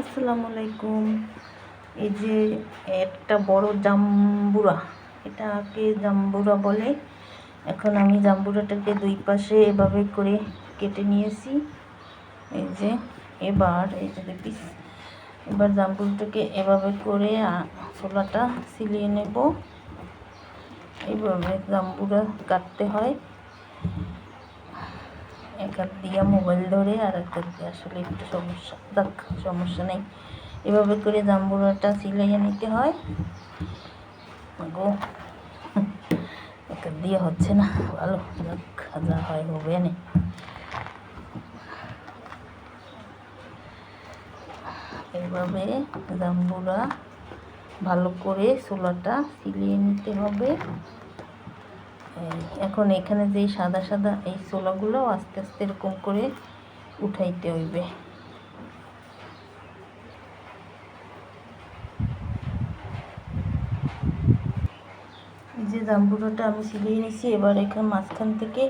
আসসালামু আলাইকুম। এই যে একটা বড় জাম্বুরা, এটাকে জাম্বুরা বলে। এখন আমি জাম্বুরাটাকে দুই পাশে এভাবে করে কেটে নিয়েছি। এই যে এই যে পিস, এবার জাম্বুরাটাকে এভাবে করে ছোলাটা সিলিয়ে নেব। এইভাবে জাম্বুরা কাটতে হয়, এক হাত দিয়ে মোবাইল ধরে, আর এক হাত দিয়ে আসলে একটু সমস্যা নেই। এভাবে করে জাম্বুরাটা সিলাইয়ে নিতে হয়। গো এক হাত দিয়ে হচ্ছে না, ভালো যা হয় হবে না। এভাবে জাম্বুরা ভালো করে ছোলাটা সিলিয়ে নিতে হবে। এখন এখানে যে সাদা সাদা এই ছোলাগুলো আস্তে আস্তে এরকম করে উঠাইতে হইবে। এই যে জাম্বুরাটা আমি সিলিয়ে নিছি। এবার এখানে মাঝখান থেকে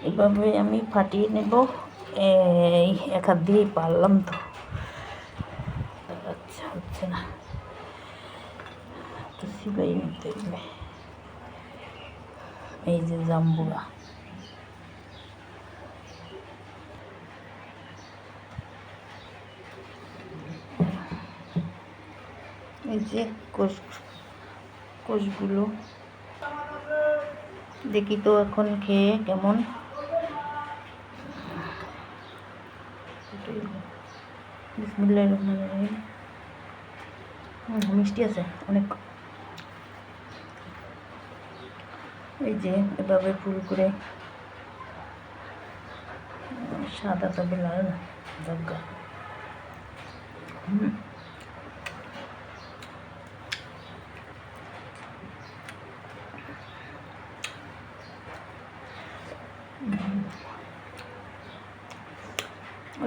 এভাবে আমি ফাটিয়ে নেব। এই এক হাত দিয়েই পারলাম তো, আচ্ছা হচ্ছে না, তো সিলাই নিতে হইবে। এই যে জাম্বুরা, এই যে কোষগুলো দেখি তো এখন খেয়ে কেমন। বিসমিল্লাহির রহমানির রহিম। মিষ্টি আছে অনেক। এই যে এভাবে ফুল করে, সাদা তবে লাল না, দরকার।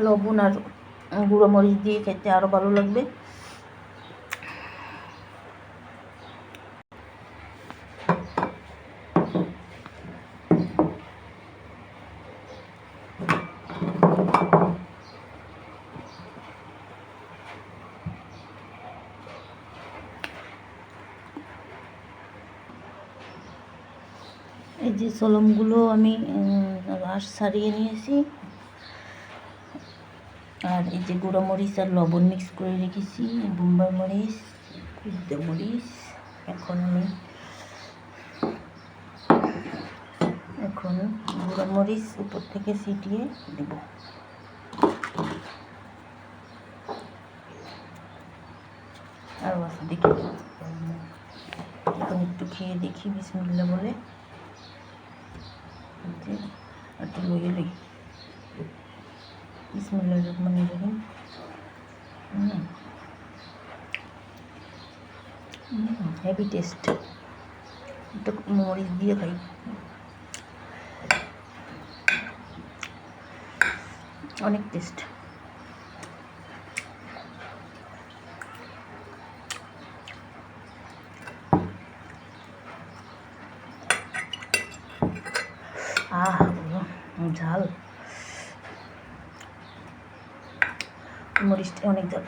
লবণ আর গুঁড়ো মরিচ দিয়ে খেতে আরও ভালো লাগবে। এই যে সলমগুলো আমি রস ছাড়িয়ে নিয়েছি, আর এই যে গুঁড়ো মরিচ আর লবণ মিক্স করে রেখেছি, বোম্বাই মরিচ, কুচদে মরিচ। এখন গুঁড়ো মরিচ উপর থেকে ছিটিয়ে দেব। আর আছে দেখি, এখন একটু খেয়ে দেখি বিসমিল্লাহ বলে। একটু লইয়ে লই, বিসমিল্লাহির রহমানির রহিম। হেভি টেস্ট, একটু মরিচ দিয়ে খাই। অনেক টেস্ট। ঝাল, মরিচটা অনেক ঝাল।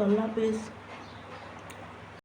আল্লাহ হাফেজ।